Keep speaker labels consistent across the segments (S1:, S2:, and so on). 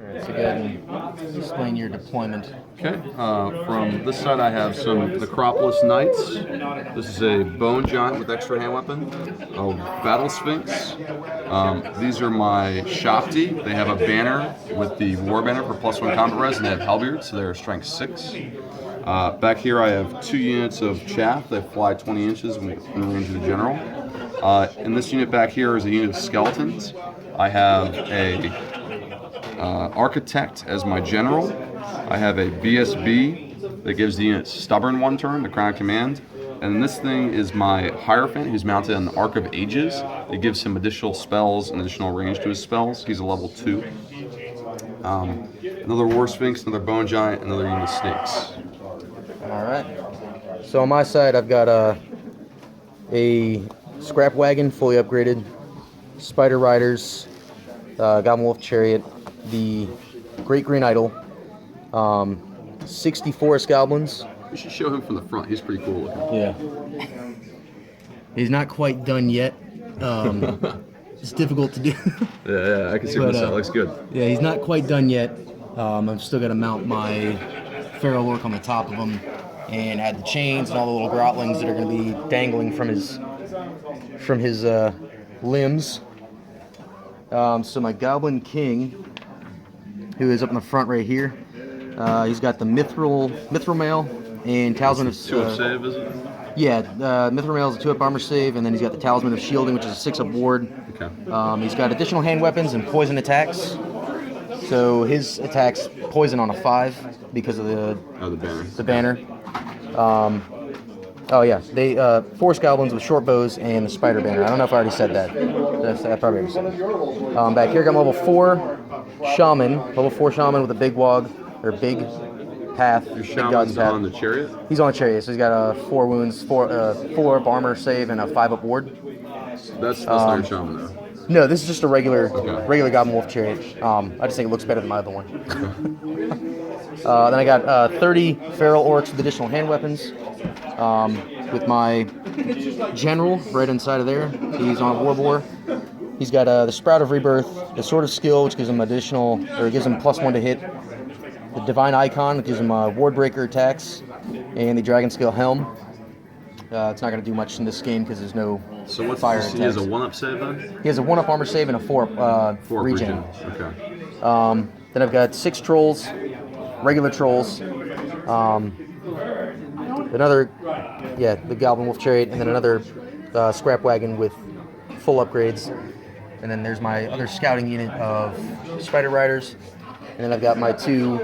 S1: Alright, so go ahead and explain your deployment.
S2: Okay, from this side I have some Necropolis Knights. This is a Bone Giant with extra hand weapon, a Battle Sphinx. These are my Shopti. They have a banner with the War Banner for +1 combat res, and they have Halberd, so they're strength 6. Back here I have 2 units of Chaff. They fly 20 inches in range of the general. In this unit back here is a unit of Skeletons. I have a Architect as my general. I have a BSB that gives the unit Stubborn 1 turn, the Crown of Command. And this thing is my Hierophant, who's mounted on the Arc of Ages. It gives him additional spells and additional range to his spells. He's a level 2. Another War Sphinx, another Bone Giant, another unit of Snakes.
S1: Alright. So on my side, I've got a Scrap Wagon, fully upgraded, Spider Riders, Goblin Wolf Chariot, the Great Green Idol, 60 Forest Goblins.
S2: You should show him from the front. He's pretty cool looking.
S1: Yeah. He's not quite done yet. It's difficult to do.
S2: Yeah, I can see this. That looks good.
S1: Yeah, he's not quite done yet. I've still got to mount my Feral Orc on the top of him and add the chains and all the little grotlings that are going to be dangling from his limbs. So my Goblin King, who is up in the front right here, he's got the Mithril Mail and Talisman of...
S2: 2-up save, is it?
S1: Yeah, Mithril Mail is a 2-up armor save, and then he's got the Talisman of Shielding, which is a 6-up ward.
S2: Okay.
S1: He's got additional hand weapons and poison attacks. So his attacks poison on a 5 because of the banner. Oh yeah, they Forest Goblins with short bows and the Spider Banner. I don't know if I already said that. I probably already said it. Back here, got level 4 Shaman. Level 4 Shaman with a big wog, or big path.
S2: Your Shaman's on the Chariot?
S1: He's on a Chariot, so he's got 4 wounds, 4-up armor save, and a 5-up ward.
S2: That's not your Shaman though.
S1: No, this is just a regular Goblin Wolf Chariot. I just think it looks better than my other one. Then I got 30 Feral Orcs with additional hand weapons. With my General right inside of there. He's on a War Boar. He's got the Sprout of Rebirth, the Sword of Skill, which gives him additional, or gives him +1 to hit. The Divine Icon, which gives him Ward Breaker attacks, and the Dragon Scale Helm. It's not going to do much in this game because there's no fire attacks.
S2: He has a 1-up save then?
S1: He has a 1-up armor save and a 4-up regen.
S2: Okay.
S1: Then I've got 6 Trolls, regular Trolls, the Goblin Wolf Chariot, and then another Scrap Wagon with full upgrades. And then there's my other scouting unit of Spider Riders. And then I've got my 2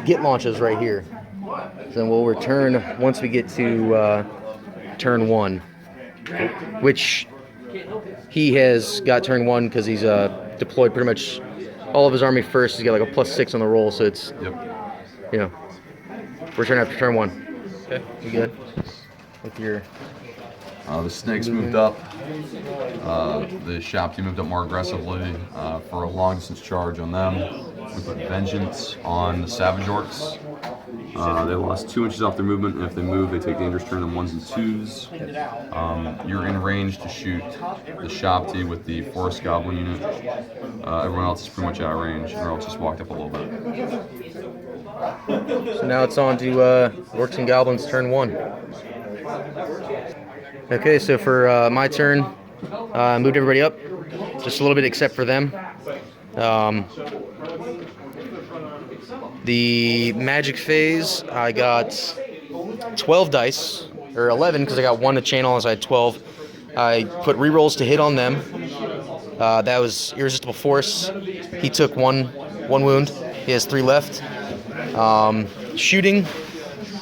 S1: Git launches right here. So then we'll return once we get to turn 1, which he has got turn 1 because he's deployed pretty much all of his army first. He's got like a +6 on the roll, so it's, return after turn 1. Okay, you good? With your...
S2: the Snakes moved up. The Shopti moved up more aggressively for a long-distance charge on them. We put Vengeance on the Savage Orcs. They lost 2 inches off their movement, and if they move, they take dangerous turn on 1s and 2s. You're in range to shoot the Shopti with the Forest Goblin unit. Everyone else is pretty much out of range, and else just walked up a little bit.
S1: So now it's on to Orcs and Goblins turn 1. Okay, so for my turn, I moved everybody up just a little bit except for them. The magic phase, I got 12 dice, or 11 because I got 1 to chain on, so I had 12. I put rerolls to hit on them. That was Irresistible Force. He took one wound. He has 3 left. Shooting,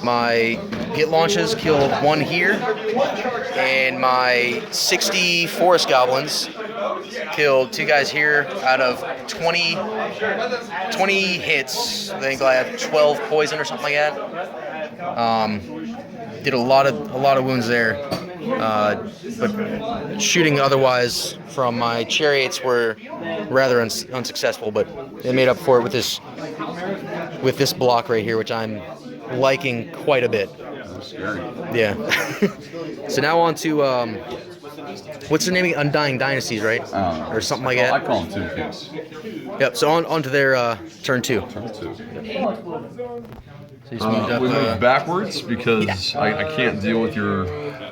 S1: my Git launches killed 1 here, and my 60 Forest Goblins killed 2 guys here out of 20 hits. I think I had 12 poison or something like that. Did a lot of wounds there, but shooting otherwise from my chariots were rather unsuccessful. But they made up for it with this block right here, which I'm liking quite a bit.
S2: That's scary.
S1: Yeah. So now on to what's the name? Undying Dynasties, right? Or something like
S2: I
S1: that.
S2: call them Tomb Kings.
S1: Yep. So on to their turn 2.
S2: Turn 2.
S1: So you just moved up,
S2: We moved backwards because I can't deal with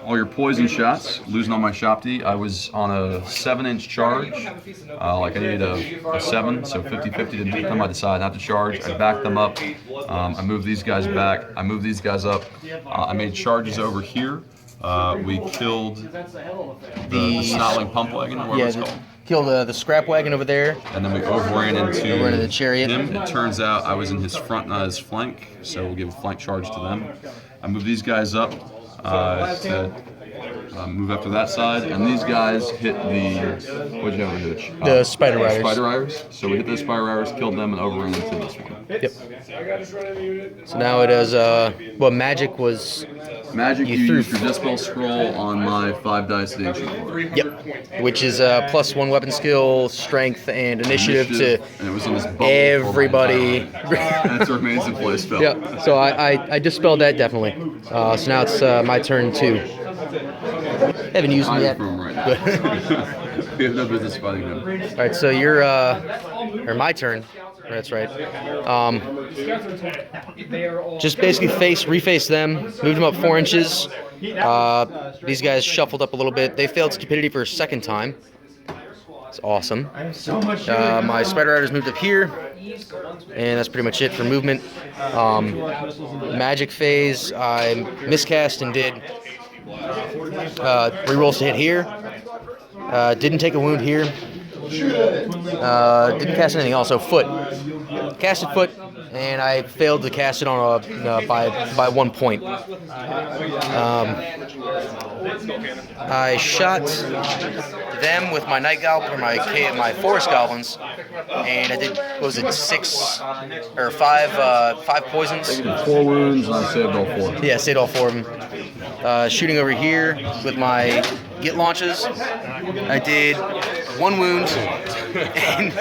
S2: all your poison shots. Losing on my Shopti. I was on a 7-inch charge. Like I needed a 7, so 50-50 didn't hit them. I decided not to charge. I backed them up. I moved these guys back. I moved these guys up. I made charges over here. We killed the Snotling Pump Wagon, or whatever it's called.
S1: Killed the scrap wagon over there.
S2: And then we overran into
S1: the chariot.
S2: him. It turns out I was in his front, not his flank, so we'll give a flank charge to them. I moved these guys up to move up to that side, and these guys hit the, what'd you have to hit?
S1: The Spider Riders.
S2: Spider Riders. So we hit those Spider Riders, killed them, and overran into this one.
S1: Yep. So now it is, magic was...
S2: Magic, you used your Dispel Scroll on my 5 dice of the Ancient Lord.
S1: Yep. Which is +1 weapon skill, strength, and initiative to
S2: and it was on this bubble
S1: everybody.
S2: And it remains in place spell.
S1: Yeah. So I dispelled that definitely. So now it's my turn 2. Haven't used them yet.
S2: From right now. We have no business fighting them.
S1: All right. So you're or my turn. That's right. Just basically reface them, moved them up 4 inches. These guys shuffled up a little bit. They failed stupidity for a second time. It's awesome. My Spider Riders moved up here, and that's pretty much it for movement. Magic phase, I miscast and did rerolls to hit here. Didn't take a wound here. Didn't cast anything else. So foot, casted foot, and I failed to cast it on by 1 point. I shot them with my Night Goblin or my Forest Goblins, and I did 6 or 5 poisons.
S2: 4 wounds, and I saved all 4.
S1: Yeah, saved all 4 of them. Shooting over here with my Git launches, I did 1 wound, and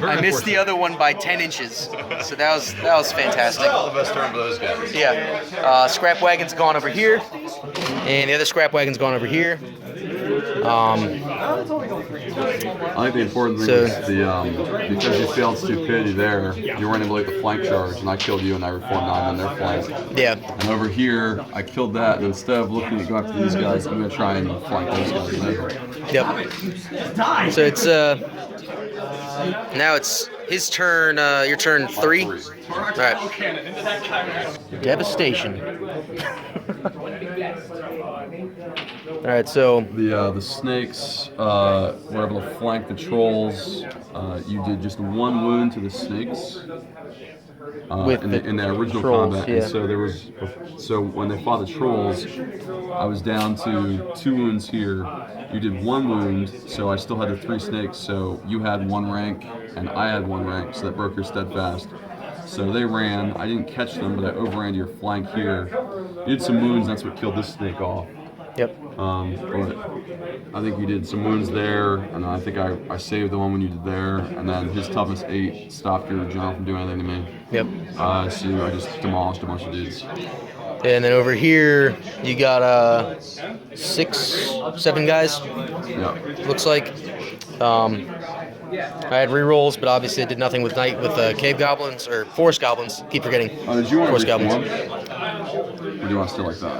S1: I missed the other one by 10 inches. So that was fantastic.
S2: All the best turn for those guys.
S1: Yeah. Scrap wagon's gone over here, and the other scrap wagon's gone over here.
S2: I think the important thing is because you failed stupidity there, you weren't able to get the flank charge, and I killed you and I reformed on their flank.
S1: Yeah.
S2: And over here, I killed that, and instead of looking to go after these guys, I'm going to try and flank those guys over.
S1: Yep. So it's now it's his turn. Your turn 3. All right. Devastation. All right. So
S2: the snakes were able to flank the trolls. You did just 1 wound to the snakes. In the original
S1: trolls,
S2: combat,
S1: yeah.
S2: and so when they fought the trolls, I was down to 2 wounds here. You did 1 wound, so I still had the 3 snakes. So you had 1 rank, and I had 1 rank, so that broke your steadfast. So they ran. I didn't catch them, but I overran to your flank here. You did some wounds. That's what killed this snake off.
S1: Yep.
S2: But I think you did some wounds there, and I think I saved the one when you did there, and then his toughness 8 stopped your general from doing anything to me.
S1: Yep.
S2: So I just demolished a bunch of dudes.
S1: And then over here, you got 6, 7 guys.
S2: Yeah.
S1: Looks like. I had rerolls, but obviously I did nothing with cave goblins or forest goblins. Keep forgetting.
S2: Did you want
S1: forest
S2: to
S1: goblins.
S2: Or do you want to stay like that?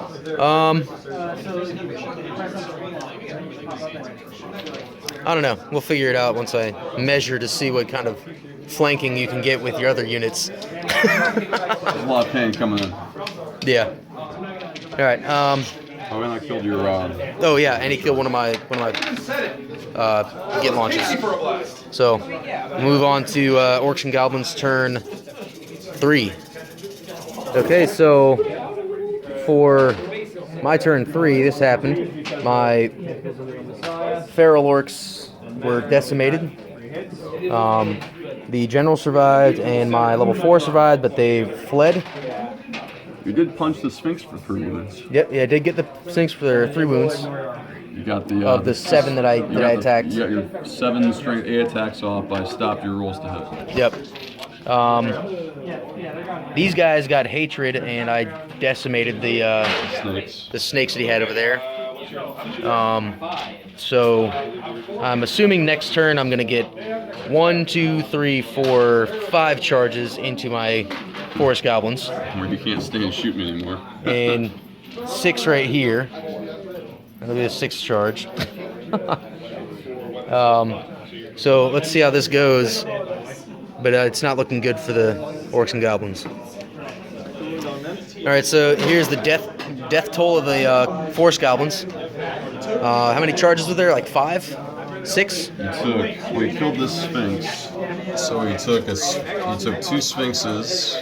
S1: I don't know. We'll figure it out once I measure to see what kind of flanking you can get with your other units.
S2: There's a lot of pain coming in.
S1: Yeah. All right.
S2: Oh, and I killed your.
S1: Oh yeah, and he killed one of my Git launches. So move on to Orcs and Goblins turn 3. Okay, so for my turn 3, this happened. My feral orcs were decimated. The general survived, and my level 4 survived, but they fled.
S2: You did punch the Sphinx for 3 wounds.
S1: Yep, yeah, I did get the Sphinx for 3 wounds.
S2: You got the
S1: of the 7 that I attacked.
S2: You got your 7 strength 8 attacks off, but I stopped your rolls to hit.
S1: Yep. These guys got hatred, and I decimated the snakes that he had over there. So I'm assuming next turn I'm gonna get 1, 2, 3, 4, 5 charges into my Forest Goblins.
S2: Where you can't stay and shoot me anymore.
S1: And 6 right here. That'll be a 6th charge. So let's see how this goes. But it's not looking good for the Orcs and Goblins. All right, so here's the death toll of the Forest Goblins. How many charges were there? Like 5, 6?
S2: We killed this Sphinx. So he took 2 Sphinxes,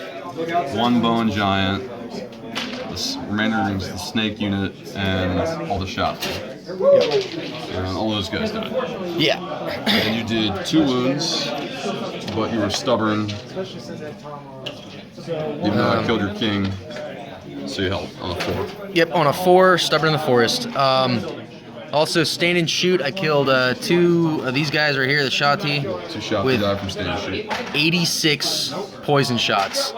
S2: 1 Bone Giant, the remainder is the Snake unit, and all the shots. And all those guys died.
S1: Yeah.
S2: And you did 2 wounds, but you were stubborn. Even though I killed your king, so you held on a 4.
S1: Yep, on a 4, stubborn in the forest. Also, stand and shoot. I killed 2 of these guys right here, the Shati.
S2: 2 shots
S1: with
S2: died from stand and shoot.
S1: 86 poison shots.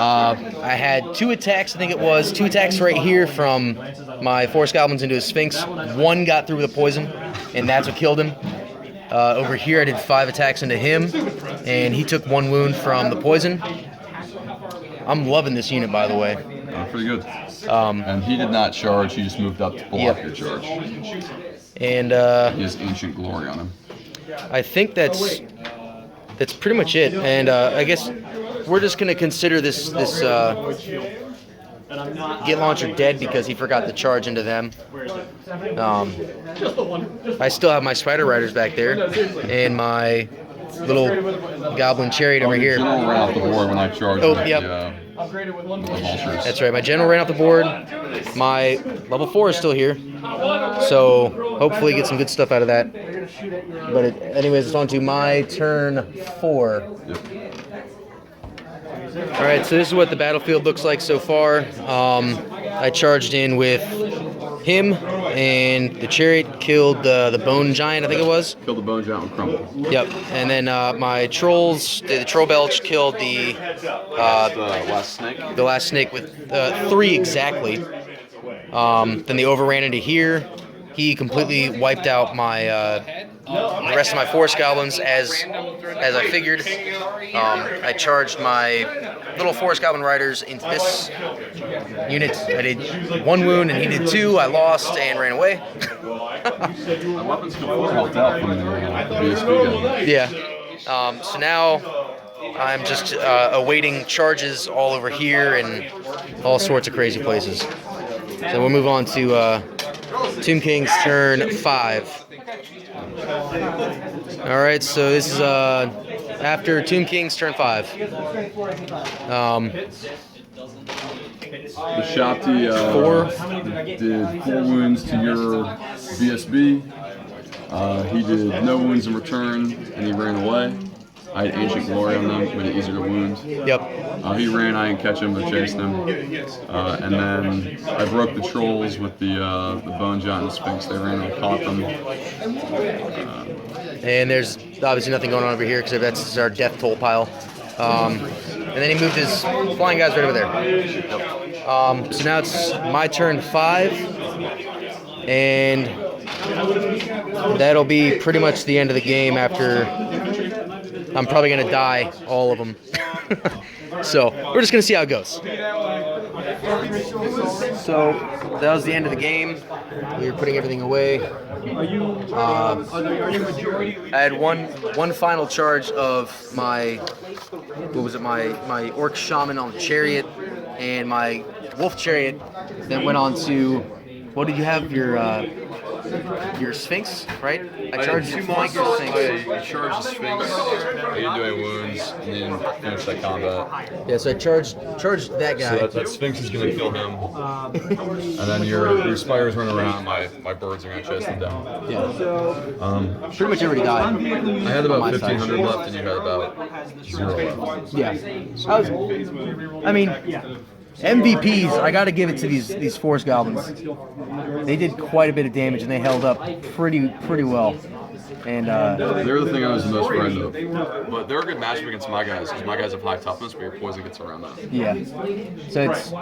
S1: I had 2 attacks, I think it was. 2 attacks right here from my Forest Goblins into a Sphinx. 1 got through with a poison, and that's what killed him. Over here, I did 5 attacks into him, and he took 1 wound from the poison. I'm loving this unit, by the way.
S2: Pretty good. And he did not charge, he just moved up to block your charge.
S1: And
S2: he has Ancient Glory on him.
S1: I think that's pretty much it. And I guess we're just going to consider this Get Launcher dead because he forgot to charge into them. I still have my Spider Riders back there and my little Goblin Chariot over here.
S2: General ran off the board when I charged
S1: Oh,
S2: with
S1: yep.
S2: the vultures.
S1: That's right. My General ran off the board. My level 4 is still here. So hopefully get some good stuff out of that. But anyways, it's on to my turn 4.
S2: Yep.
S1: All right, so this is what the battlefield looks like so far. I charged in with him, and the Chariot killed the Bone Giant, I think it was.
S2: Killed the Bone Giant with Crumble.
S1: Yep, and then my Trolls, the Troll Belch killed the
S2: last snake.
S1: The last snake with 3 exactly. Then they overran into here. He completely wiped out my the rest of my Forest Goblins as I figured. I charged my little Forest Goblin Riders into this unit. I did 1 wound and he did 2. I lost and ran away.
S2: My weapons before helped out from the BSB guy.
S1: Yeah. So now I'm just awaiting charges all over here and all sorts of crazy places. So we'll move on to Tomb King's turn 5. All right, so this is after Tomb King's turn 5.
S2: The Shopti did 4 wounds to your BSB. He did no wounds in return, and he ran away. I had Ancient Glory on them, made it easier to wound.
S1: Yep.
S2: He ran, I didn't catch him, but chased him. And then I broke the Trolls with the Bone Giant and the Sphinx. They ran and caught them.
S1: And there's obviously nothing going on over here because that's our death toll pile. And then he moved his flying guys right over there. So now it's my turn 5. And that'll be pretty much the end of the game after I'm probably going to die, all of them. So we're just going to see how it goes. So that was the end of the game. We were putting everything away. I had one final charge of my, what was it, my Orc Shaman on the Chariot and my Wolf Chariot that went on to, what did you have, your Sphinx, right? I charged you your Sphinx.
S2: I charged the Sphinx. I didn't do any wounds, and then finished that combat.
S1: Yeah, so I charged that guy.
S2: So that Sphinx is going to kill him. And then your spires run around, my birds are going to chase them down.
S1: Yeah. Pretty much everybody died.
S2: I had about 1,500 left, and you had about 0 left.
S1: Yeah. MVPs, I got to give it to these Force Goblins. They did quite a bit of damage, and they held up pretty well. And
S2: they're the thing I was the most frightened of. But they're a good matchup against my guys, because my guys have high toughness, but your poison gets around that.
S1: yeah, so it's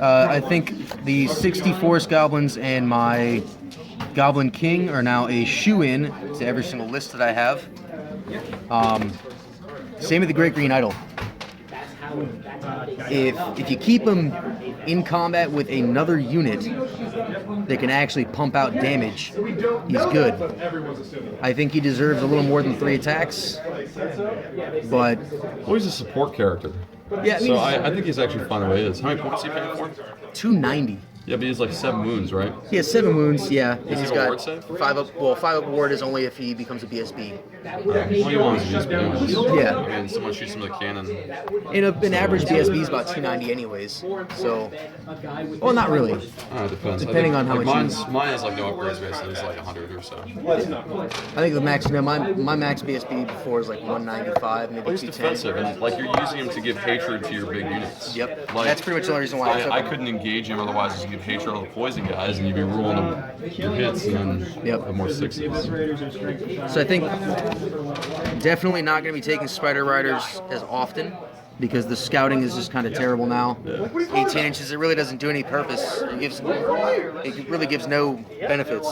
S1: I think the 60 Force Goblins and my Goblin King are now a shoe-in to every single list that I have. Same with the Great Green Idol. If you keep him in combat with another unit that can actually pump out damage, he's good. I think he deserves a little more than 3 attacks, but
S2: Well, he's a support character.
S1: yeah,
S2: So I think he's actually fine the way he is. How many points is he paying for?
S1: 290.
S2: Yeah, but he's like 7 wounds, right?
S1: He has 7 wounds, yeah.
S2: Is
S1: He's
S2: he a
S1: got
S2: ward save?
S1: 5 up. Well, 5 up ward is only if he becomes a BSB.
S2: All you want is just anyways.
S1: Yeah.
S2: I mean, someone shoots him with a cannon.
S1: An average BSB is about 290 anyways. So, well, not really.
S2: It depends.
S1: Depending on how much
S2: Mine is like no upgrades, basically. It's like 100 or so.
S1: I think the max, my max BSB before is like 195, maybe
S2: Well, he's
S1: 210.
S2: defensive, and like you're using him to give hatred to your big units.
S1: Yep.
S2: Like,
S1: That's pretty much the only reason why I took
S2: I
S1: him.
S2: couldn't engage him otherwise. Just give hatred on the poison guys, and you'd be ruling them your hits, and then
S1: Yep.
S2: have more 6s.
S1: So I think definitely not going to be taking Spider Riders as often because the scouting is just kind of terrible now. 18 inches, it really doesn't do any purpose. It really gives no benefits.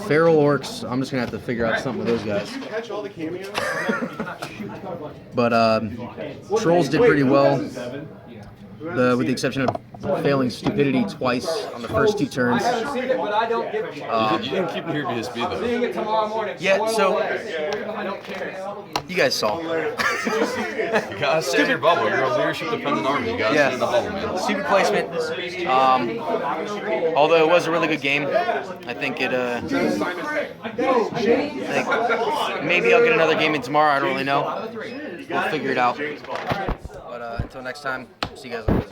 S1: Feral Orcs, I'm just going to have to figure out something with those guys. But Trolls did pretty well. With the exception of failing stupidity twice on the first 2 turns.
S2: You didn't keep him here BSB though.
S1: Yeah, so you guys saw.
S2: You gotta stay in your bubble. You're a leadership dependent army. You gotta stay in the bubble, man.
S1: Stupid placement. Although it was a really good game, I think it. I think maybe I'll get another game in tomorrow. I don't really know. We'll figure it out. But until next time, see you guys later.